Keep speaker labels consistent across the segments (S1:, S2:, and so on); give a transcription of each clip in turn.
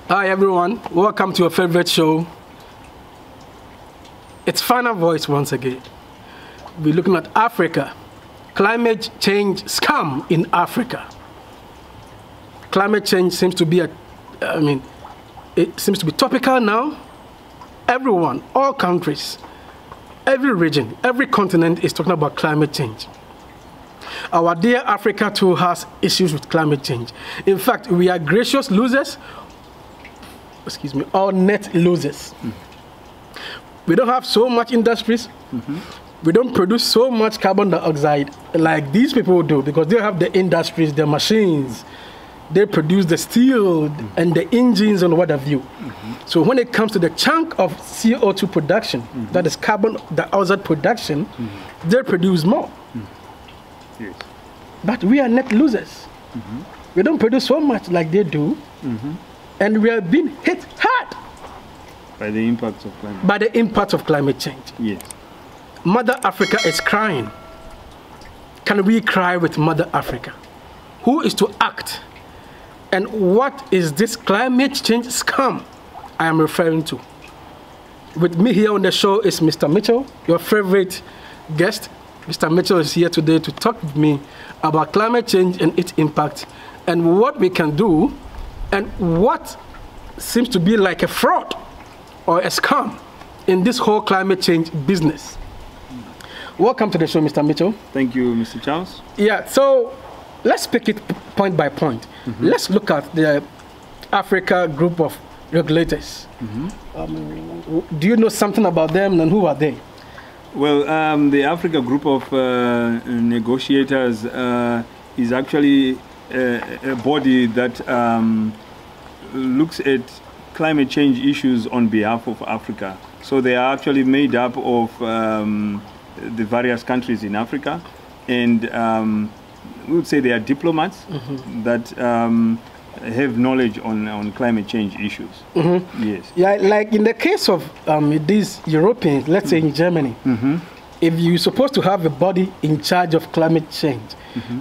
S1: Hi everyone, welcome to your favorite show. It's Final Voice once again. We're looking at Africa. Climate change scam in Africa. Climate change seems to be it seems to be topical now. Everyone, all countries, every region, every continent is talking about climate change. Our dear Africa too has issues with climate change. In fact, we are gracious losers, or net losers. We don't have so much industries. We don't produce so much carbon dioxide like these people do because they have the industries, the machines. They produce the steel and the engines and what have you. So when it comes to the chunk of CO2 production, that is carbon dioxide production, they produce more.
S2: Yes.
S1: But we are net losers. We don't produce so much like they do, and we are being hit hard
S2: by the impacts of climate.
S1: By the impact of climate change.
S2: Yes.
S1: Mother Africa is crying. Can we cry with Mother Africa? Who is to act? And what is this climate change scam I am referring to? With me here on the show is Mr. Mitchell, your favorite guest. Mr. Mitchell is here today to talk with me about climate change and its impact and what we can do and what seems to be like a fraud or a scam in this whole climate change business. Welcome to the show, Mr. Mitchell.
S2: Thank you, Mr. Charles.
S1: Yeah, so let's pick it point by point. Let's look at the Africa group of regulators. Do you know something about them and who are they?
S2: Well, the Africa group of negotiators is actually a body that looks at climate change issues on behalf of Africa. So they are actually made up of the various countries in Africa, and we would say they are diplomats that have knowledge on climate change issues. Yes.
S1: Yeah, like in the case of these Europeans, let's say in Germany, if you're supposed to have a body in charge of climate change,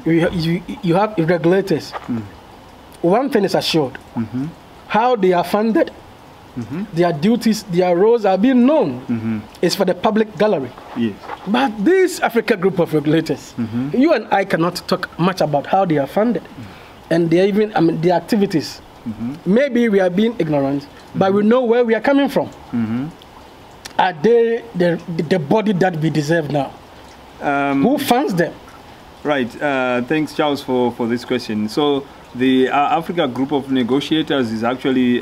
S1: you have regulators. One thing is assured, how they are funded, their duties, their roles are being known. It's for the public gallery.
S2: Yes.
S1: But this Africa group of regulators, you and I cannot talk much about how they are funded. And they even, their activities. Maybe we are being ignorant, but we know where we are coming from. Are they the body that we deserve now? Who funds them?
S2: Right. Thanks, Charles, for this question. So the Africa Group of Negotiators is actually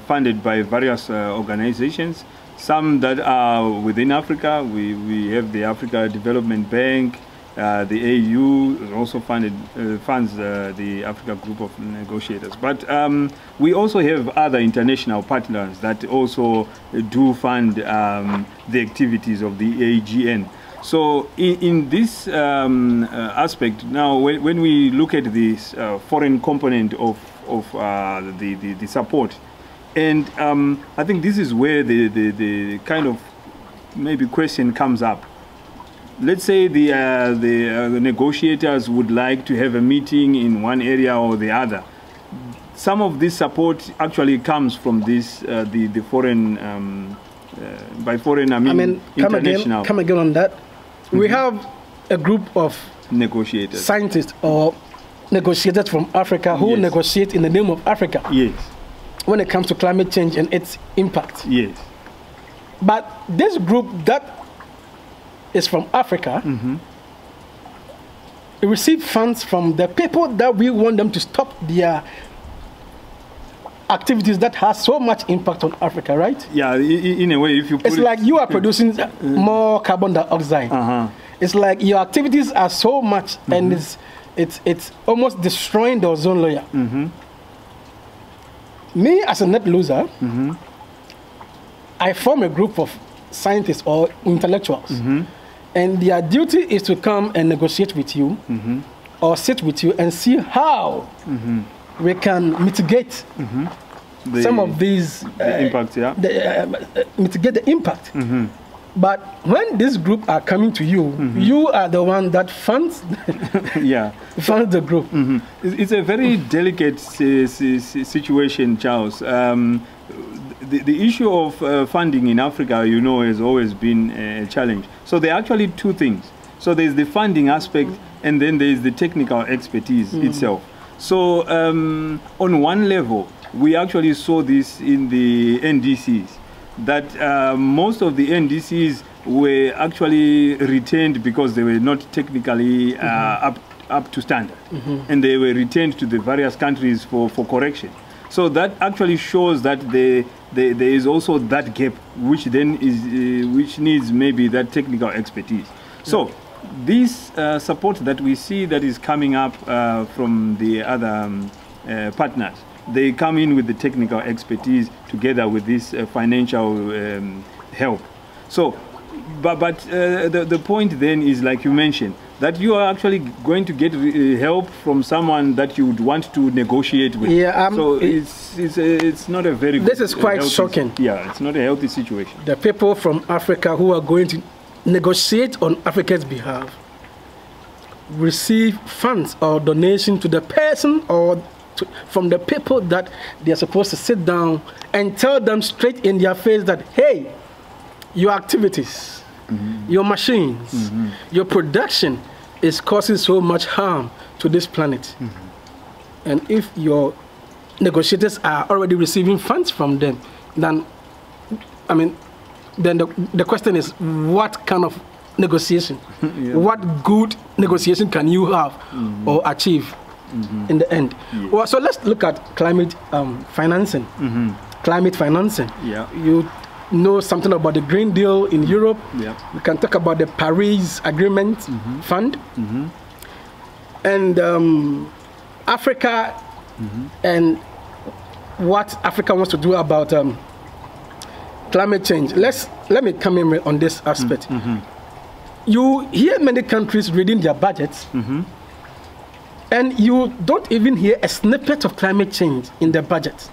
S2: funded by various organizations, some that are within Africa. We have the Africa Development Bank. The AU also funds the Africa Group of Negotiators. But we also have other international partners that also do fund the activities of the AGN. So in this aspect, now when we look at this foreign component of the support, and I think this is where the kind of maybe question comes up. Let's say the negotiators would like to have a meeting in one area or the other. Some of this support actually comes from this the foreign by foreign I mean international.
S1: Come again on that. We have a group of
S2: negotiators,
S1: scientists or negotiators from Africa who negotiate in the name of Africa.
S2: Yes.
S1: When it comes to climate change and its impact.
S2: Yes.
S1: But this group that is from Africa, it receives funds from the people that we want them to stop their activities that has so much impact on Africa, right?
S2: Yeah, in a way, if you put
S1: it's like you are producing more carbon dioxide. It's like your activities are so much, and it's almost destroying the ozone layer. Me, as a net loser, I form a group of scientists or intellectuals, and their duty is to come and negotiate with you, or sit with you and see how we can mitigate some of these
S2: impact,
S1: mitigate the impact. But when this group are coming to you, you are the one that funds, funds the group.
S2: It's a very delicate situation, Charles. The issue of funding in Africa, you know, has always been a challenge. So there are actually two things. So there's the funding aspect, and then there's the technical expertise itself. So on one level, we actually saw this in the NDCs, that most of the NDCs were actually retained because they were not technically up to standard, and they were retained to the various countries for correction. So that actually shows that there is also that gap, which then is which needs maybe that technical expertise. So this support that we see that is coming up from the other partners, they come in with the technical expertise together with this financial help. So, but the point then is, like you mentioned, that you are actually going to get help from someone that you would want to negotiate with.
S1: Yeah,
S2: so it's not a very
S1: this is quite shocking.
S2: Yeah, it's not a healthy situation.
S1: The people from Africa who are going to negotiate on Africa's behalf receive funds or donation to the person or from the people that they are supposed to sit down and tell them straight in their face that, hey, your activities, your machines, your production is causing so much harm to this planet. And if your negotiators are already receiving funds from them, then, I mean, then the question is, what kind of negotiation, what good negotiation can you have or achieve in the end? Well, so let's look at climate financing. Climate financing. You know something about the Green Deal in Europe. We can talk about the Paris Agreement Fund. And Africa and what Africa wants to do about climate change. Let me come in on this aspect. You hear many countries reading their budgets, and you don't even hear a snippet of climate change in their budget.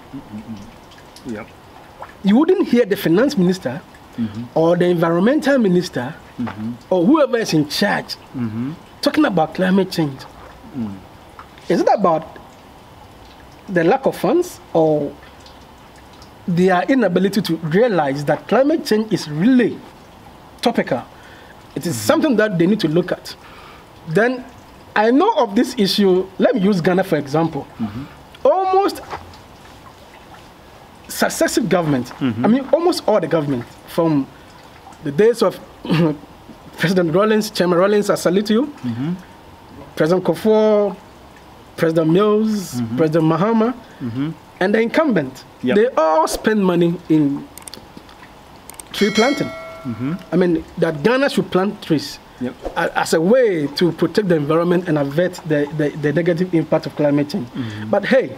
S1: You wouldn't hear the finance minister or the environmental minister or whoever is in charge talking about climate change. Is it about the lack of funds or their inability to realize that climate change is really topical? It is something that they need to look at. Then I know of this issue. Let me use Ghana for example. Almost successive governments, I mean almost all the government, from the days of President Rawlings, Chairman Rawlings, I salute you, President Kufuor, President Mills, President Mahama, and the incumbent, they all spend money in tree planting. I mean, that Ghana should plant trees as a way to protect the environment and avert the negative impact of climate change. But hey,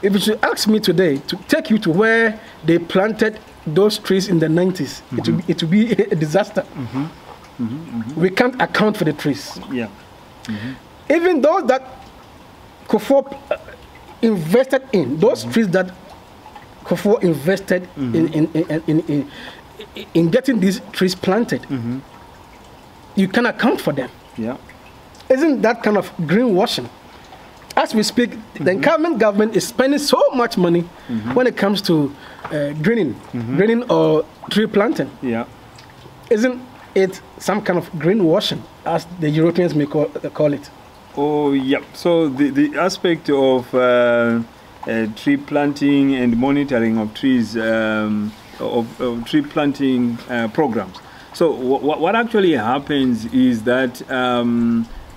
S1: if you should ask me today to take you to where they planted those trees in the 90s, it would be a disaster. We can't account for the trees. Even those that Kufuor invested in, those trees that Kufuor invested in getting these trees planted, you can account for them. Isn't that kind of greenwashing? As we speak, the incumbent government is spending so much money when it comes to greening or tree planting. Isn't it some kind of greenwashing, as the Europeans may call it?
S2: Oh, yeah. So the aspect of tree planting and monitoring of trees, of tree planting programs. So what actually happens is that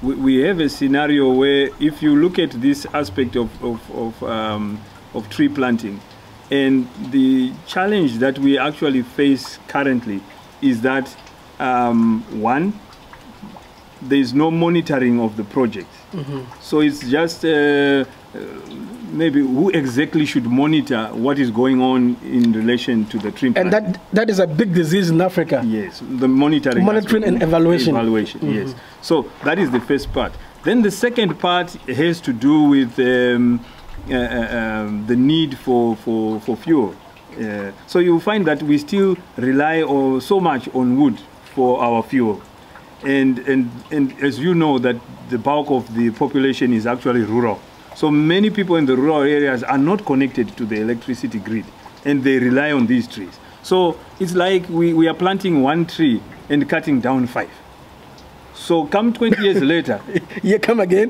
S2: we have a scenario where, if you look at this aspect of tree planting, and the challenge that we actually face currently is that one, there is no monitoring of the project. So it's just maybe who exactly should monitor what is going on in relation to the tree planting.
S1: And that is a big disease in Africa.
S2: Yes, the monitoring
S1: and evaluation.
S2: Yes. So that is the first part. Then the second part has to do with the need for fuel. So you find that we still rely so much on wood for our fuel. And as you know, that the bulk of the population is actually rural. So many people in the rural areas are not connected to the electricity grid, and they rely on these trees. So it's like we are planting one tree and cutting down 5. So come 20 years later.
S1: You come again.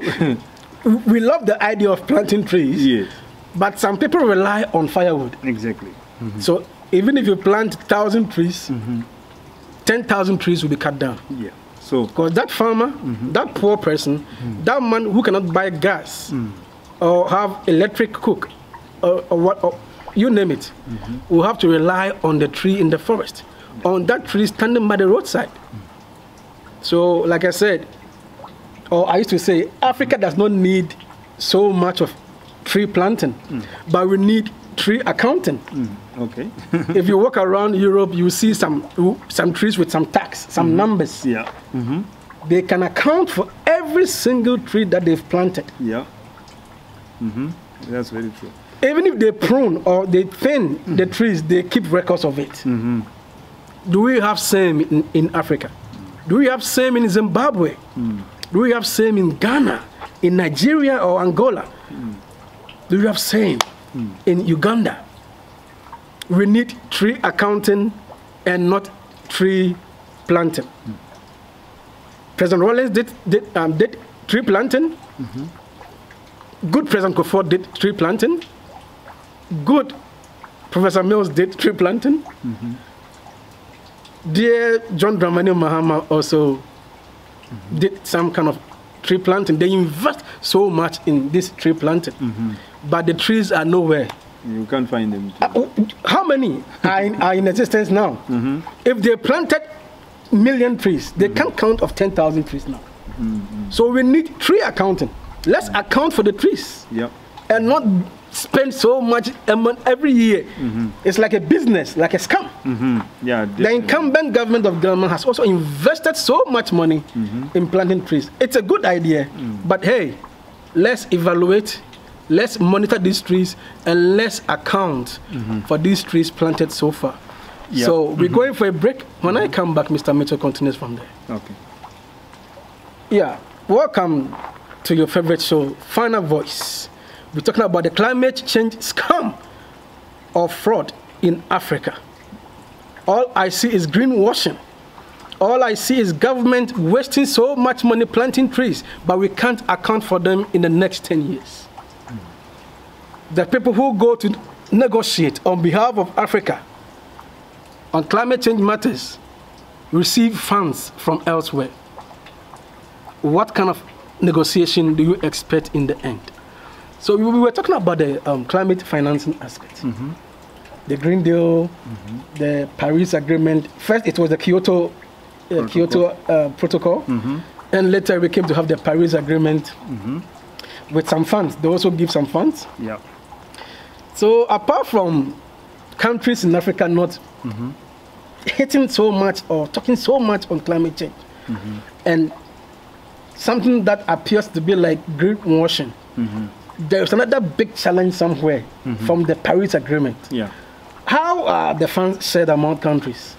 S1: We love the idea of planting trees.
S2: Yes.
S1: But some people rely on firewood.
S2: Exactly.
S1: So even if you plant 1,000 trees, 10,000 trees will be cut down.
S2: Yeah. So
S1: because that farmer, that poor person, that man who cannot buy gas or have electric cook or what, or you name it, will have to rely on the tree in the forest, on that tree standing by the roadside. So like I said, or I used to say, Africa does not need so much of tree planting, but we need tree accounting.
S2: Okay.
S1: If you walk around Europe, you see some trees with some tags, some numbers.
S2: Yeah.
S1: They can account for every single tree that they've planted.
S2: Yeah. That's very true.
S1: Even if they prune or they thin the trees, they keep records of it. Do we have same in Africa? Do we have same in Zimbabwe? Do we have same in Ghana, in Nigeria or Angola? Do we have same in Uganda? We need tree accounting and not tree planting. President Rawlings did tree planting. Good President Kufuor did tree planting. Good Professor Mills did tree planting. Dear John Dramani Mahama also did some kind of tree planting. They invest so much in this tree planting, but the trees are nowhere.
S2: You can't find them.
S1: How many are in existence now? If they planted million trees, they can't count of 10,000 trees now. So we need tree accounting. Let's account for the trees, and not spend so much every year. It's like a business, like a scam.
S2: Yeah,
S1: the incumbent government of Ghana has also invested so much money in planting trees. It's a good idea, but hey, let's evaluate, let's monitor these trees, and let's account for these trees planted so far. So we're going for a break. When I come back, Mr. Mitchell continues from there.
S2: Okay.
S1: Yeah, welcome to your favorite show, Final Voice. We're talking about the climate change scam or fraud in Africa. All I see is greenwashing. All I see is government wasting so much money planting trees, but we can't account for them in the next 10 years. The people who go to negotiate on behalf of Africa on climate change matters receive funds from elsewhere. What kind of negotiation do you expect in the end? So we were talking about the climate financing aspect. The Green Deal, the Paris Agreement. First it was the Kyoto Protocol, and later we came to have the Paris Agreement with some funds. They also give some funds.
S2: Yeah.
S1: So apart from countries in Africa not hitting so much or talking so much on climate change, and something that appears to be like greenwashing, there's another big challenge somewhere from the Paris Agreement.
S2: Yeah.
S1: How are the funds shared among countries?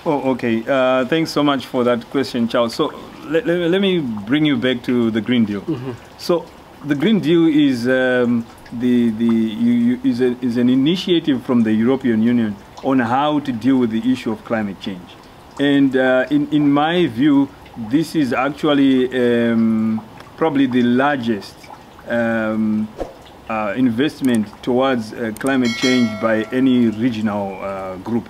S2: Oh, okay. Thanks so much for that question, Charles. So let me bring you back to the Green Deal. So the Green Deal is is an initiative from the European Union on how to deal with the issue of climate change. And in my view, this is actually probably the largest investment towards climate change by any regional group.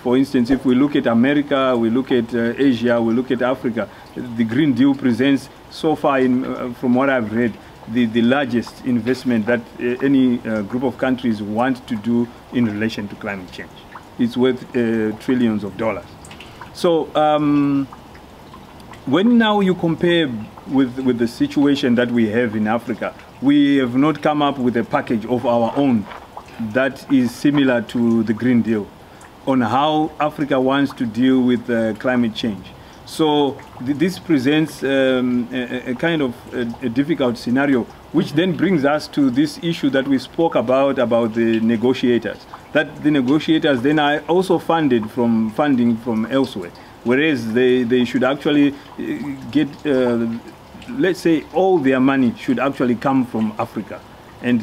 S2: For instance, if we look at America, we look at Asia, we look at Africa, the Green Deal presents so far, from what I've read, the largest investment that any group of countries want to do in relation to climate change. It's worth trillions of dollars. So when now you compare with the situation that we have in Africa, we have not come up with a package of our own that is similar to the Green Deal on how Africa wants to deal with climate change. So this presents a kind of a difficult scenario, which then brings us to this issue that we spoke about the negotiators. That the negotiators then are also funding from elsewhere. whereas they should actually get, let's say, all their money should actually come from Africa. And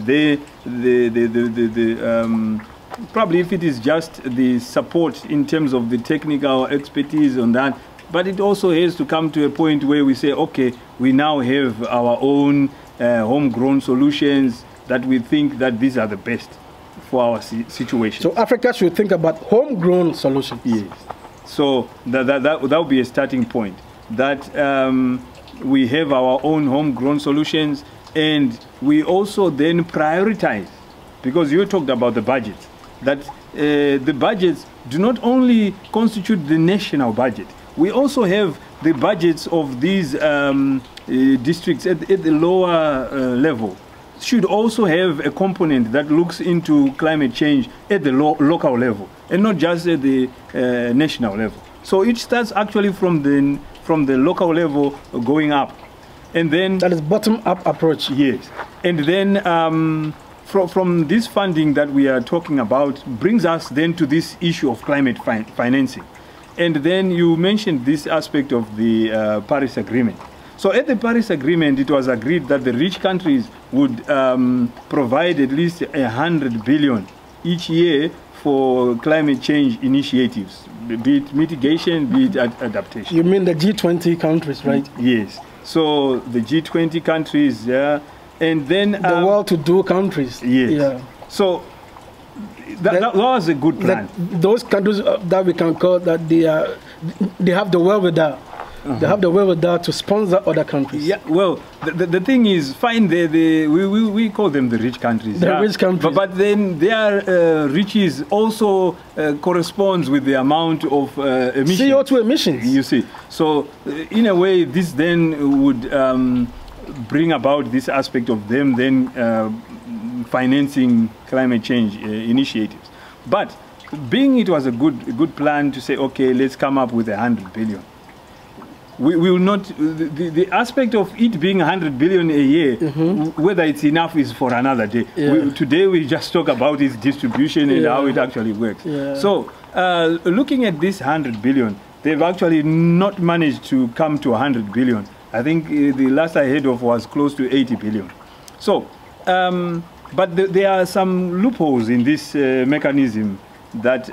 S2: probably if it is just the support in terms of the technical expertise on that, but it also has to come to a point where we say, okay, we now have our own homegrown solutions that we think that these are the best for our situation.
S1: So Africa should think about homegrown solutions.
S2: Yes. So that would be a starting point, that we have our own homegrown solutions, and we also then prioritize, because you talked about the budget, that the budgets do not only constitute the national budget. We also have the budgets of these districts at the lower level. Should also have a component that looks into climate change at the local level, and not just at the national level. So it starts actually from the local level going up, and then
S1: that is bottom-up approach.
S2: Yes, and then from this funding that we are talking about brings us then to this issue of climate financing. And then you mentioned this aspect of the Paris Agreement. So at the Paris Agreement, it was agreed that the rich countries would provide at least 100 billion each year for climate change initiatives, be it mitigation, be it adaptation.
S1: You mean the G20 countries, right?
S2: Yes. So the G20 countries, yeah, and then
S1: the well-to-do countries.
S2: Yes. Yeah. So that was a good plan.
S1: Those countries that we can call that they have the wherewithal. They have the wherewithal to sponsor other countries.
S2: Yeah, well, the thing is, fine, we call them the rich countries.
S1: The rich countries.
S2: But then their riches also corresponds with the amount of emissions.
S1: CO2 emissions.
S2: You see. So, in a way, this then would bring about this aspect of them then financing climate change initiatives. But being it was a good plan to say, okay, let's come up with 100 billion. We will not, the aspect of it being 100 billion a year, whether it's enough is for another day. Yeah. Today we just talk about its distribution and how it actually works. Yeah. So looking at this 100 billion, they've actually not managed to come to 100 billion. I think the last I heard of was close to 80 billion. So, but there are some loopholes in this mechanism that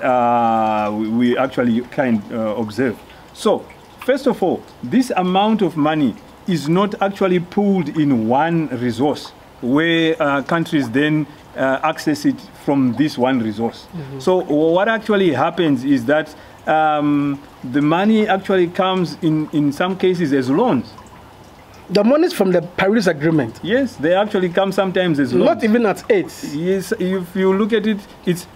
S2: we actually can observe. So, first of all, this amount of money is not actually pooled in one resource where countries then access it from this one resource. So what actually happens is that the money actually comes in some cases as loans.
S1: The money is from the Paris Agreement.
S2: Yes, they actually come sometimes as loans.
S1: Not even at aid.
S2: Yes, if you look at it, it's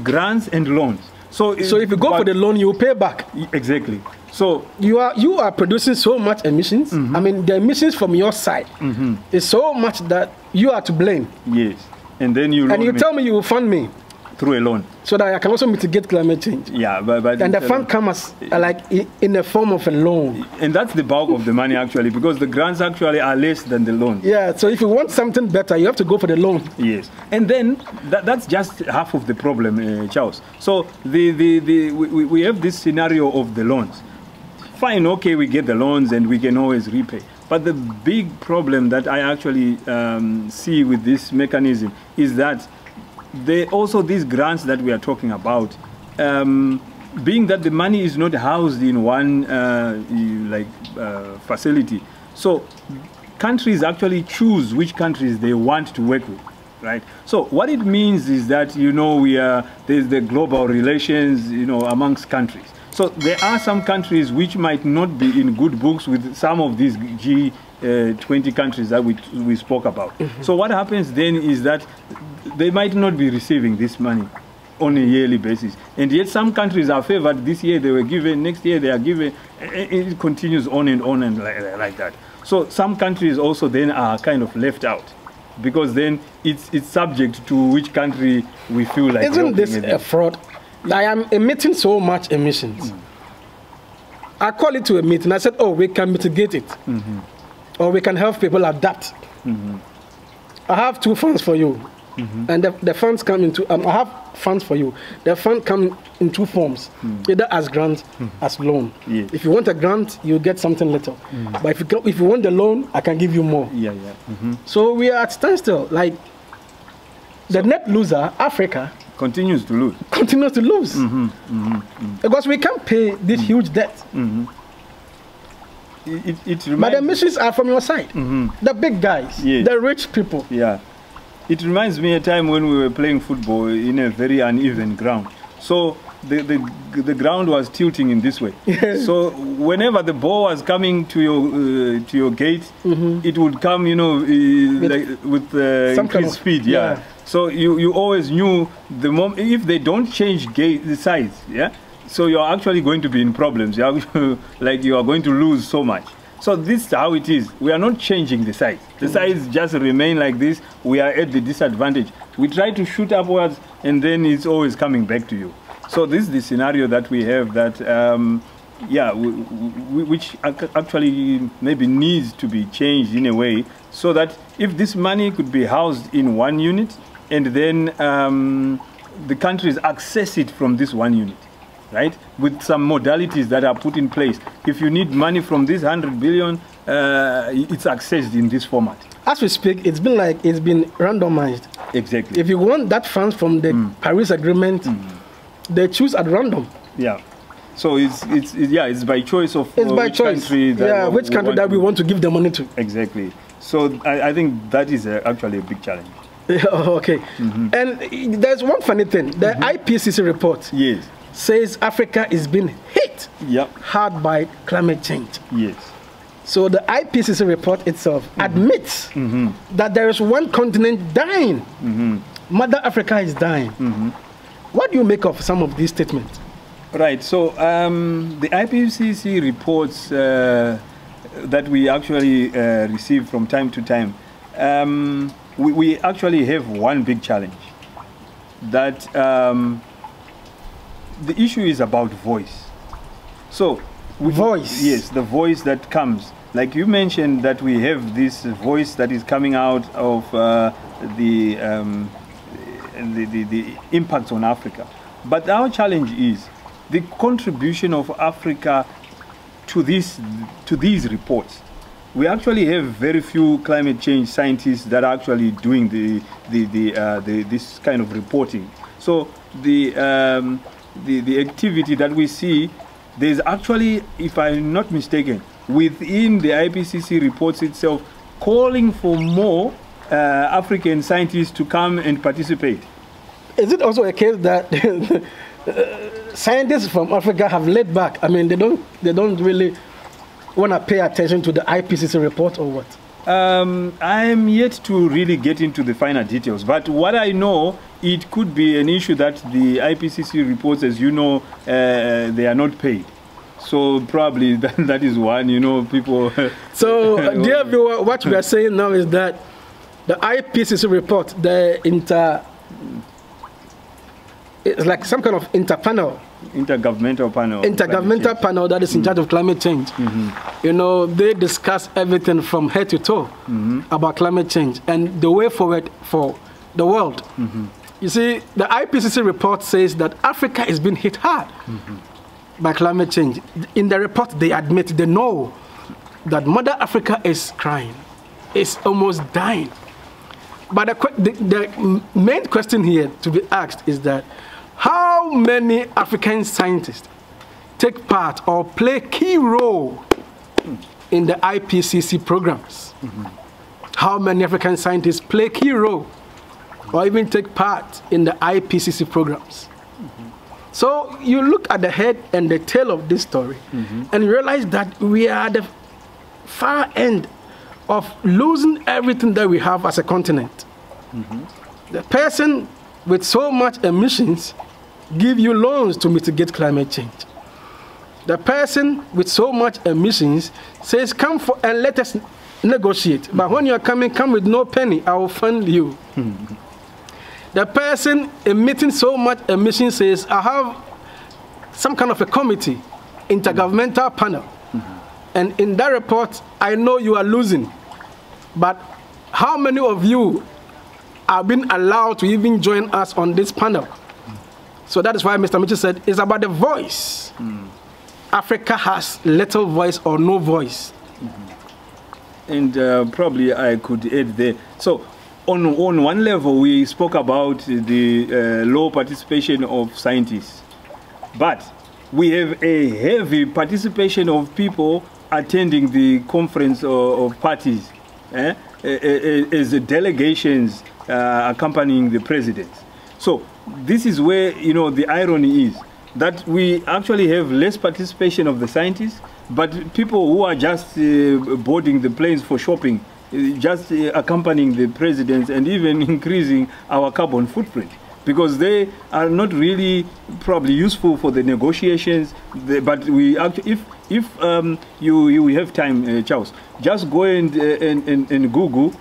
S2: grants and loans. So if
S1: you go for the loan, you will pay back.
S2: Exactly. So
S1: you are producing so much emissions. I mean, the emissions from your side is so much that you are to blame.
S2: Yes, and then you
S1: tell me you will fund me
S2: through a loan,
S1: so that I can also mitigate climate change.
S2: Yeah, but
S1: and the fund comes like in the form of a loan.
S2: And that's the bulk of the money actually, because the grants actually are less than the loans.
S1: Yeah, so if you want something better, you have to go for the loan.
S2: Yes, and then that's just half of the problem, Charles. So we have this scenario of the loans. Fine, okay, we get the loans and we can always repay. But the big problem that I actually see with this mechanism is that also these grants that we are talking about, being that the money is not housed in one facility, so countries actually choose which countries they want to work with, right? So what it means is that, there's the global relations, amongst countries. So there are some countries which might not be in good books with some of these G20 countries that we spoke about. So what happens then is that they might not be receiving this money on a yearly basis. And yet some countries are favored. This year they were given, next year they are given. It continues on and like that. So some countries also then are kind of left out, because then it's subject to which country we feel like.
S1: Isn't this a fraud? I am emitting so much emissions. I call it to a meeting. I said, oh, we can mitigate it. Or we can help people adapt. I have two funds for you. and the funds come into. I have funds for you. The fund come in two forms, either as grant, as loan.
S2: Yes.
S1: If you want a grant, you get something little. But if you want the loan, I can give you more. So we are at standstill. Like the net loser, Africa,
S2: continues to lose.
S1: Because we can't pay this huge debt. But the missions are from your side. The big guys, the rich people.
S2: Yeah. It reminds me of a time when we were playing football in a very uneven ground. So the ground was tilting in this way. So whenever the ball was coming to your gate, it would come, with increased speed. Yeah. So you always knew the moment if they don't change the size. Yeah. So you're actually going to be in problems. You are going to lose so much. So this is how it is. We are not changing the size. The size just remain like this. We are at the disadvantage. We try to shoot upwards, and then it's always coming back to you. So this is the scenario that we have that, which actually maybe needs to be changed in a way, so that if this money could be housed in one unit, and then the countries access it from this one unit. Right, with some modalities that are put in place. If you need money from this 100 billion, it's accessed in this format.
S1: As we speak, it's been randomized.
S2: Exactly.
S1: If you want that funds from the Paris Agreement, they choose at random.
S2: Yeah. So it's by choice of
S1: which country that we want to give the money to.
S2: Exactly. So I think that is actually a big challenge.
S1: Okay. And there's one funny thing. The IPCC report.
S2: Yes.
S1: Says Africa is being hit hard by climate change.
S2: Yes.
S1: So the IPCC report itself admits that there is one continent dying. Mother Africa is dying. What do you make of some of these statements?
S2: Right. So the IPCC reports that we actually receive from time to time, we actually have one big challenge. That the issue is about voice. So,
S1: voice.
S2: Yes, the voice that comes. Like you mentioned, that we have this voice that is coming out of the impacts on Africa. But our challenge is the contribution of Africa to these reports. We actually have very few climate change scientists that are actually doing this kind of reporting. So the activity that we see, there's actually, if I'm not mistaken, within the IPCC reports itself, calling for more African scientists to come and participate.
S1: Is it also a case that scientists from Africa have laid back? I mean, they don't really want to pay attention to the IPCC report, or what?
S2: I'm yet to really get into the finer details, but what I know, it could be an issue that the IPCC reports, as you know, they are not paid. So probably that is one, people...
S1: So, dear viewer, what we are saying now is that the IPCC report, it's like some kind of
S2: intergovernmental
S1: panel that is in charge of climate change. They discuss everything from head to toe about climate change and the way forward for the world. You see, the IPCC report says that Africa is being hit hard by climate change. In the report, they admit, they know that Mother Africa is crying, is almost dying. But the main question here to be asked is that how many African scientists take part or play key role in the IPCC programs? How many African scientists play key role or even take part in the IPCC programs? So you look at the head and the tail of this story and you realize that we are at the far end of losing everything that we have as a continent. The person with so much emissions give you loans to mitigate climate change. The person with so much emissions says, come for and let us negotiate. But when you're coming, come with no penny, I will fund you. The person emitting so much emissions says, I have some kind of a committee, intergovernmental panel. And in that report, I know you are losing. But how many of you are being allowed to even join us on this panel. So that is why Mr. Mitchell said it's about the voice. Africa has little voice or no voice.
S2: And probably I could add there. So on one level, we spoke about the low participation of scientists. But we have a heavy participation of people attending the conference of parties as delegations accompanying the president. So this is where, you know, the irony is that we actually have less participation of the scientists, but people who are just boarding the planes for shopping, just accompanying the presidents and even increasing our carbon footprint, because they are not really probably useful for the negotiations. But we actually, if you have time, Charles, just go and Google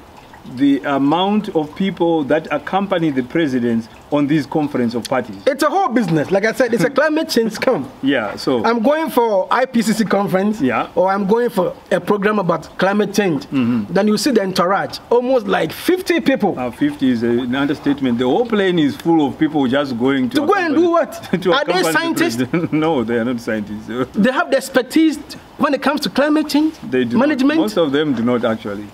S2: the amount of people that accompany the presidents on these conference of parties.
S1: It's a whole business. Like I said, it's a climate change scam.
S2: Yeah, so
S1: I'm going for IPCC conference,
S2: yeah,
S1: or I'm going for a program about climate change. Then you see the entourage, almost like 50 people. 50
S2: is an understatement. The whole plane is full of people just going
S1: to go and do what? Are they scientists?
S2: No, they are not scientists.
S1: They have the expertise when it comes to climate change management.
S2: Most of them do not actually.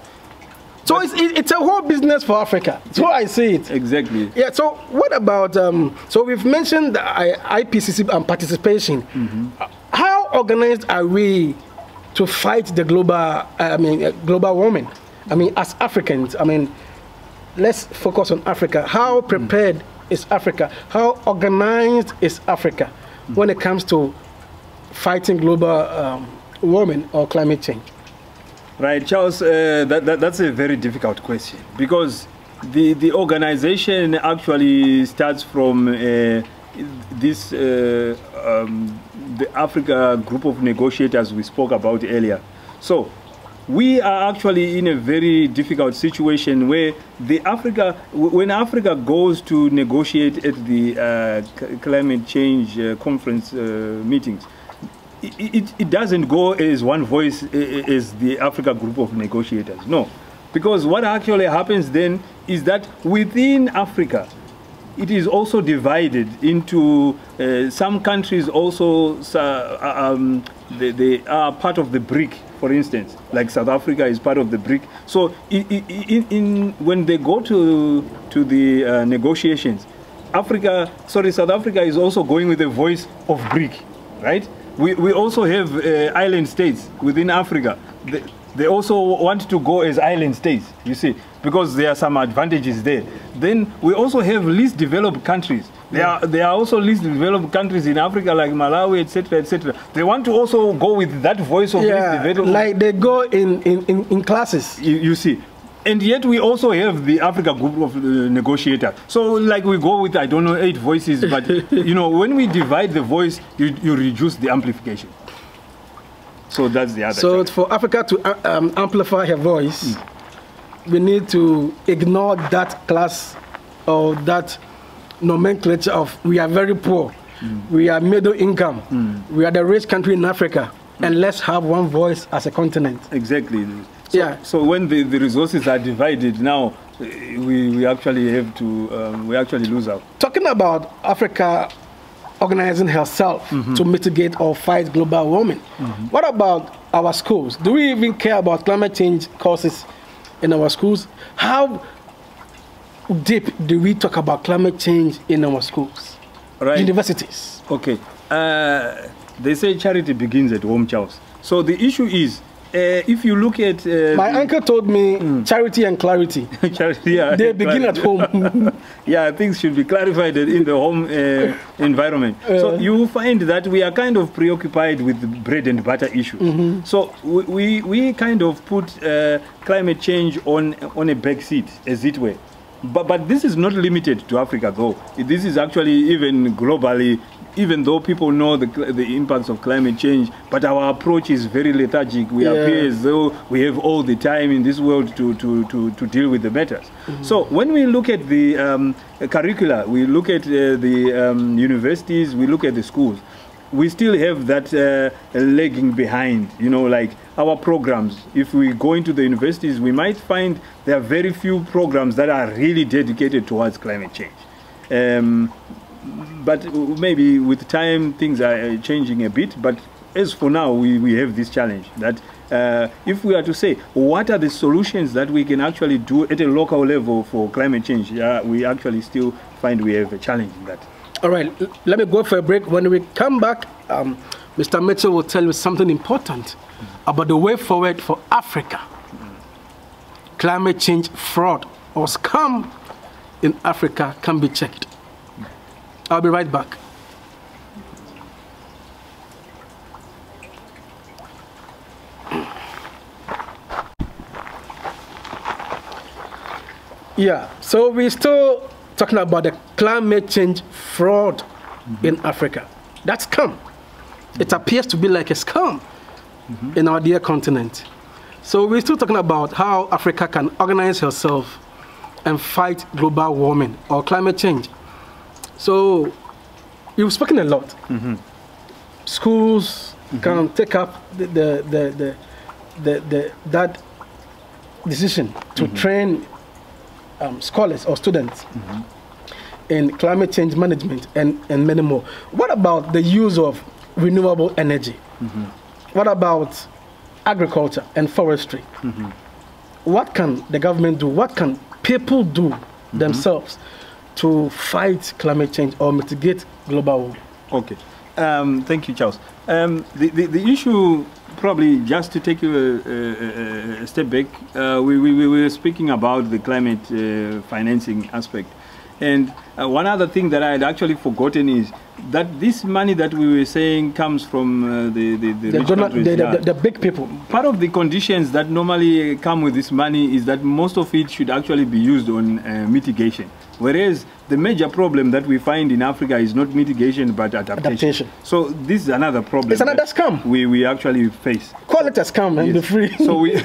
S1: So it's a whole business for Africa. That's how I see it.
S2: Exactly.
S1: Yeah. So what about? So we've mentioned the IPCC and participation. How organized are we to fight the global? Global warming. As Africans, let's focus on Africa. How prepared is Africa? How organized is Africa when it comes to fighting global warming or climate change?
S2: Right, Charles, that's a very difficult question, because the organization actually starts from the Africa group of negotiators we spoke about earlier. So we are actually in a very difficult situation where when Africa goes to negotiate at the climate change conference meetings, it doesn't go as one voice as the Africa group of negotiators. No, because what actually happens then is that within Africa, it is also divided into some countries also, they are part of the BRIC, for instance, like South Africa is part of the BRIC. So when they go to the negotiations, South Africa is also going with the voice of BRIC, right? We also have island states within Africa. They also want to go as island states, you see, because there are some advantages there. Then we also have least developed countries. There are also least developed countries in Africa, like Malawi, etc., etc. They want to also go with that voice of least developed.
S1: Like they go in classes.
S2: You see. And yet we also have the Africa group of negotiators. So like we go with, I don't know, 8 voices, but you know, when we divide the voice, you reduce the amplification. So that's the other
S1: So for Africa to amplify her voice, we need to ignore that class or that nomenclature of we are very poor, we are middle income, we are the rich country in Africa, and let's have one voice as a continent.
S2: Exactly. So when the resources are divided now, we actually have to, we actually lose out.
S1: Talking about Africa organizing herself to mitigate or fight global warming, what about our schools? Do we even care about climate change courses in our schools? How deep do we talk about climate change in our schools? Right. Universities.
S2: Okay. They say charity begins at home, Charles. So the issue is, if you look at...
S1: my uncle told me charity and clarity.
S2: Charity, yeah,
S1: they begin at home.
S2: Yeah, things should be clarified in the home environment. So you find that we are kind of preoccupied with the bread and butter issues. So we kind of put climate change on a back seat, as it were. But this is not limited to Africa, though. This is actually even globally, even though people know the impacts of climate change, but our approach is very lethargic. We appear as though we have all the time in this world to deal with the matters. So when we look at the curricula, we look at the universities, we look at the schools, we still have that lagging behind, you know, like our programs. If we go into the universities, we might find there are very few programs that are really dedicated towards climate change. But maybe with time things are changing a bit, but as for now we have this challenge that if we are to say what are the solutions that we can actually do at a local level for climate change, we actually still find we have a challenge in that.
S1: All right, let me go for a break. When we come back, Mr. Mitchell will tell you something important about the way forward for Africa. Climate change fraud or scam in Africa can be checked. I'll be right back. Yeah, so we're still talking about the climate change fraud in Africa. That's scam. It appears to be like a scam in our dear continent. So we're still talking about how Africa can organize herself and fight global warming or climate change. So you've spoken a lot. Schools can take up that decision to train scholars or students in climate change management and many more. What about the use of renewable energy? What about agriculture and forestry? What can the government do? What can people do themselves to fight climate change or mitigate global warming?
S2: Okay, thank you, Charles. The issue, probably just to take you a step back, we were speaking about the climate financing aspect. And one other thing that I had actually forgotten is that this money that we were saying comes from the rich countries,
S1: the big people.
S2: Part of the conditions that normally come with this money is that most of it should actually be used on mitigation. Whereas the major problem that we find in Africa is not mitigation but adaptation. So this is another problem.
S1: It's another scam.
S2: We actually face.
S1: Call it a scam and be free.
S2: So we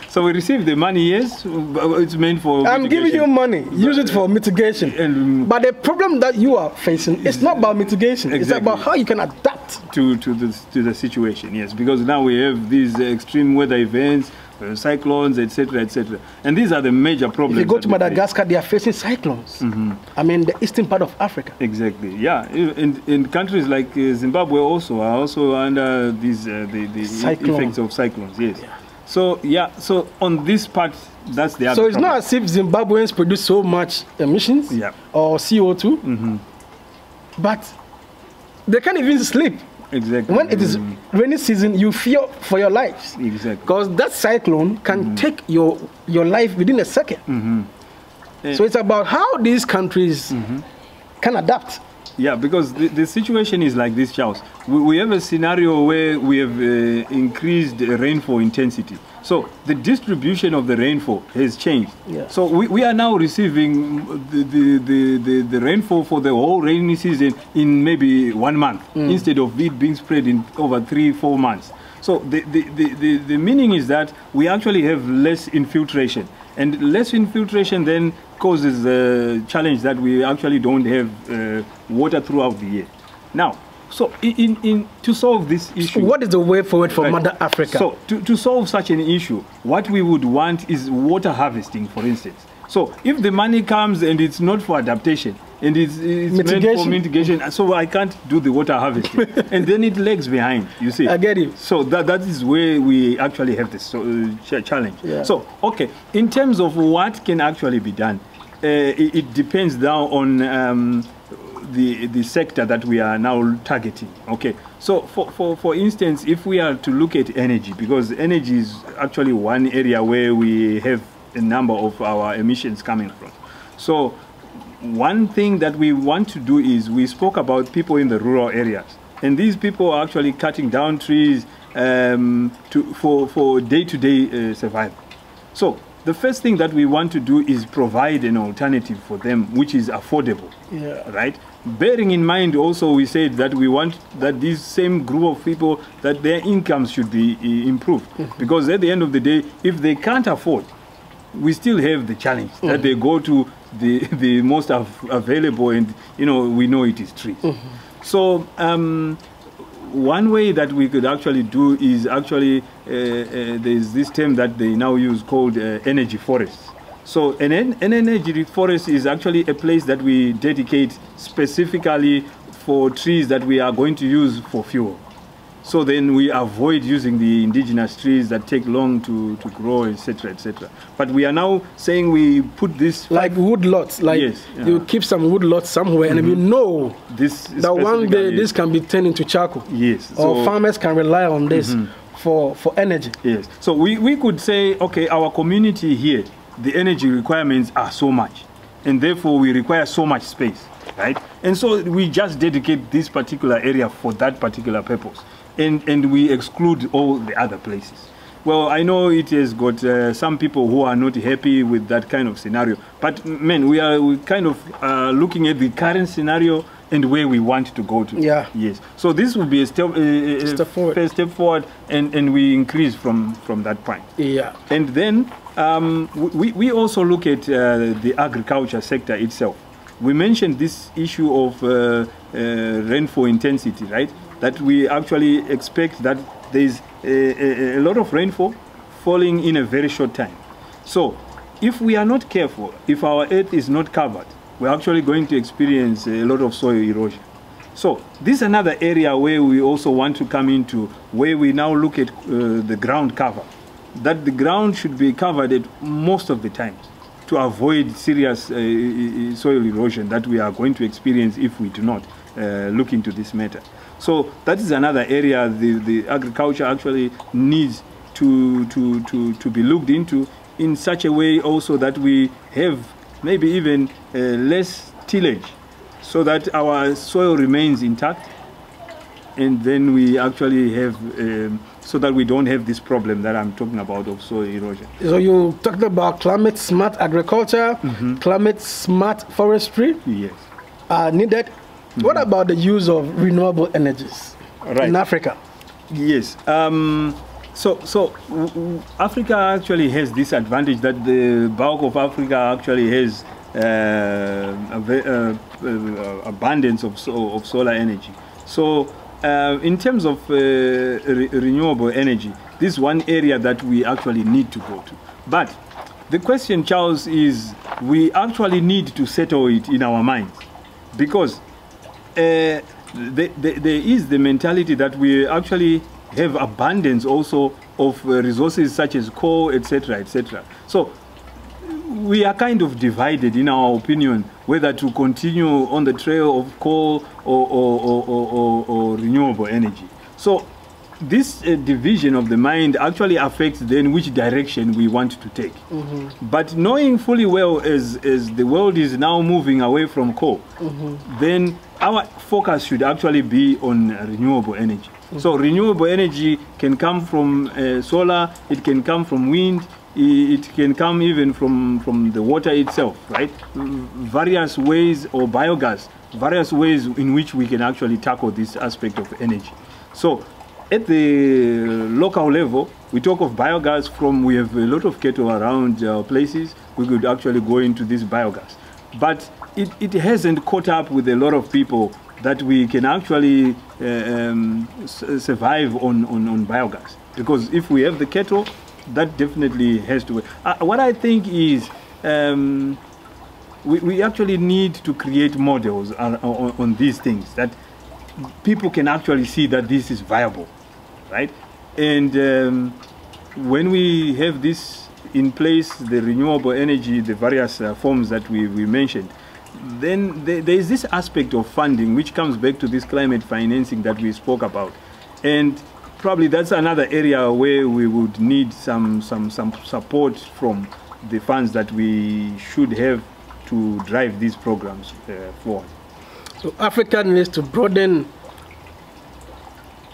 S2: so we receive the money, yes, it's meant for
S1: I'm
S2: mitigation.
S1: giving you money, use it for mitigation. But the problem that you are facing is not about mitigation. Exactly. It's about how you can adapt
S2: to the situation, yes, because now we have these extreme weather events, cyclones, etc., etc. And these are the major problems.
S1: If you go to Madagascar, they are facing cyclones. I mean, the eastern part of Africa.
S2: Exactly, yeah. In countries like Zimbabwe also are also under these the effects of cyclones, yes. Yeah. So, yeah, so on this part, that's the other
S1: So it's
S2: problem.
S1: not as if Zimbabweans produce so much emissions or CO2, but they can't even sleep.
S2: Exactly.
S1: When it is rainy season, you fear for your lives.
S2: Exactly.
S1: Because that cyclone can take your life within a second. So it's about how these countries can adapt.
S2: Yeah, because the situation is like this, Charles. We have a scenario where we have increased rainfall intensity. So the distribution of the rainfall has changed. Yeah. So we are now receiving the rainfall for the whole rainy season in maybe 1 month instead of it being spread in over 3-4 months. So the meaning is that we actually have less infiltration. And less infiltration then causes a challenge that we actually don't have water throughout the year. Now, so to solve this issue...
S1: What is the way forward for Mother Africa?
S2: So to solve such an issue, what we would want is water harvesting, for instance. So if the money comes and it's not for adaptation, and it's meant for mitigation, so I can't do the water harvesting. And then it lags behind, you see.
S1: I get you.
S2: So that is where we actually have this challenge. Yeah. So, okay, in terms of what can actually be done, it depends now on the sector that we are now targeting. Okay, so for instance, if we are to look at energy, because energy is actually one area where we have a number of our emissions coming from. So one thing that we want to do is, we spoke about people in the rural areas, and these people are actually cutting down trees for day-to-day survival. So the first thing that we want to do is provide an alternative for them which is affordable, right? Bearing in mind also, we said that we want that this same group of people, that their incomes should be improved, because at the end of the day, if they can't afford, we still have the challenge that they go to the most available, and we know it is trees. So one way that we could actually do is actually, there's this term that they now use called energy forests. So an energy forest is actually a place that we dedicate specifically for trees that we are going to use for fuel. So then we avoid using the indigenous trees that take long to grow, etc., etc. But we are now saying we put this...
S1: Like wood lots, like
S2: yes,
S1: you keep some wood lots somewhere, and we know that one day this can be turned into charcoal.
S2: Yes.
S1: Or farmers can rely on this for energy.
S2: Yes. So we could say, okay, our community here, the energy requirements are so much, and therefore we require so much space, right? And so we just dedicate this particular area for that particular purpose. And we exclude all the other places. Well, I know it has got some people who are not happy with that kind of scenario. But, man, we kind of looking at the current scenario and where we want to go to.
S1: Yeah.
S2: Yes. So this will be a step forward. First step forward, and we increase from that point.
S1: Yeah.
S2: And then we also look at the agriculture sector itself. We mentioned this issue of rainfall intensity, right? That we actually expect that there's a lot of rainfall falling in a very short time. So if we are not careful, if our earth is not covered, we're actually going to experience a lot of soil erosion. So this is another area where we also want to come into, where we now look at the ground cover, that the ground should be covered at most of the times to avoid serious soil erosion that we are going to experience if we do not look into this matter. So that is another area the agriculture actually needs to be looked into in such a way also that we have maybe even less tillage so that our soil remains intact, and then we actually have so that we don't have this problem that I'm talking about of soil erosion.
S1: So you talked about climate smart agriculture, climate smart forestry.
S2: Yes.
S1: Are needed. What about the use of renewable energies in Africa?
S2: Yes. So Africa actually has this advantage that the bulk of Africa actually has abundance of solar energy. So in terms of renewable energy, this is one area that we actually need to go to. But the question, Charles, is we actually need to settle it in our minds, because there is the mentality that we actually have abundance also of resources such as coal, etc., etc. So we are kind of divided in our opinion whether to continue on the trail of coal or renewable energy. So this division of the mind actually affects then which direction we want to take. But knowing fully well as the world is now moving away from coal, then our focus should actually be on renewable energy. So renewable energy can come from solar, it can come from wind, it can come even from the water itself, right? Various ways, or biogas, various ways in which we can actually tackle this aspect of energy. So at the local level, we talk of biogas we have a lot of cattle around places, we could actually go into this biogas. But it hasn't caught up with a lot of people that we can actually survive on biogas. Because if we have the cattle, that definitely has to... what I think is we actually need to create models on these things that people can actually see that this is viable, right? And when we have this in place, the renewable energy, the various forms that we mentioned, then there is this aspect of funding which comes back to this climate financing that we spoke about. And probably that's another area where we would need some support from the funds that we should have to drive these programs forward.
S1: So Africa needs to broaden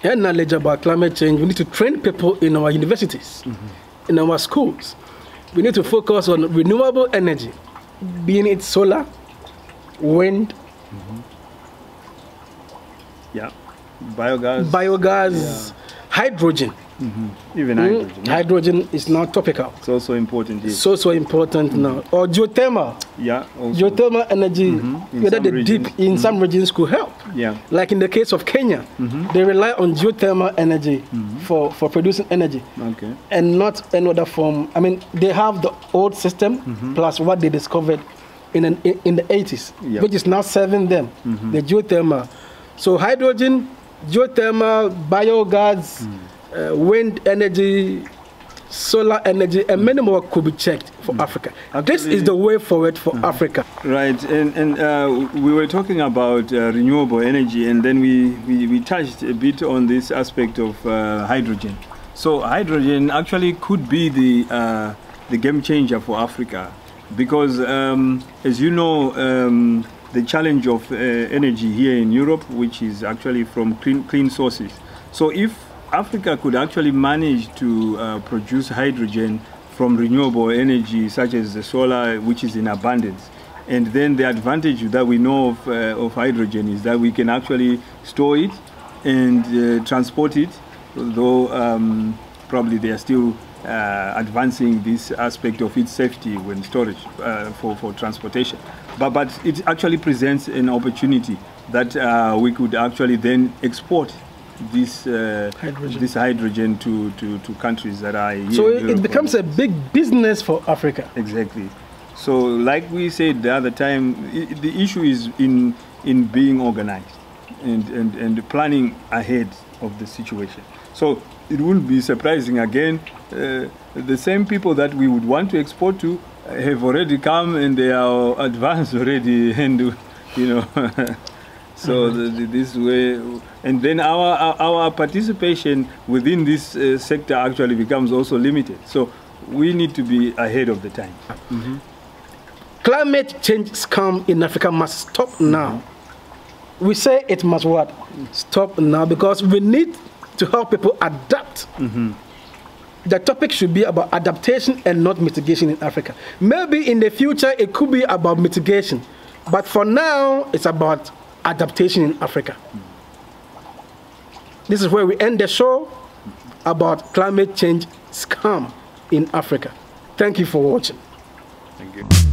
S1: their knowledge about climate change. We need to train people in our universities, in our schools. We need to focus on renewable energy, being it solar, wind,
S2: yeah, biogas,
S1: hydrogen.
S2: Even hydrogen.
S1: Hydrogen is now topical.
S2: It's also important. Yes.
S1: So important now. Or geothermal.
S2: Yeah. Also.
S1: Geothermal energy, whether the deep in some regions could help.
S2: Yeah.
S1: Like in the case of Kenya, they rely on geothermal energy for producing energy.
S2: Okay.
S1: And not any other form. I mean, they have the old system plus what they discovered in the 80s, which is now serving them, the geothermal. So hydrogen, geothermal, biogas, wind energy, solar energy, and many more could be checked for Africa. Actually, this is the way forward for Africa.
S2: Right, and we were talking about renewable energy, and then we touched a bit on this aspect of hydrogen. So hydrogen actually could be the game changer for Africa, because as you know, the challenge of energy here in Europe, which is actually from clean sources. So if Africa could actually manage to produce hydrogen from renewable energy, such as the solar, which is in abundance, and then the advantage that we know of hydrogen is that we can actually store it and transport it, though probably they are still advancing this aspect of its safety when storage for transportation. But it actually presents an opportunity that we could actually then export this hydrogen to countries that are here.
S1: So it becomes a big business for Africa.
S2: Exactly. So like we said the other time, the issue is in being organized and planning ahead of the situation. So it wouldn't be surprising again, the same people that we would want to export to have already come and they are advanced already, and you know. So this way, and then our participation within this sector actually becomes also limited. So we need to be ahead of the time.
S1: Climate change scam in Africa must stop now. We say it must what? Stop now, because we need to help people adapt. The topic should be about adaptation and not mitigation in Africa. Maybe in the future it could be about mitigation, but for now it's about adaptation in Africa. This is where we end the show about climate change scam in Africa. Thank you for watching.
S2: Thank you.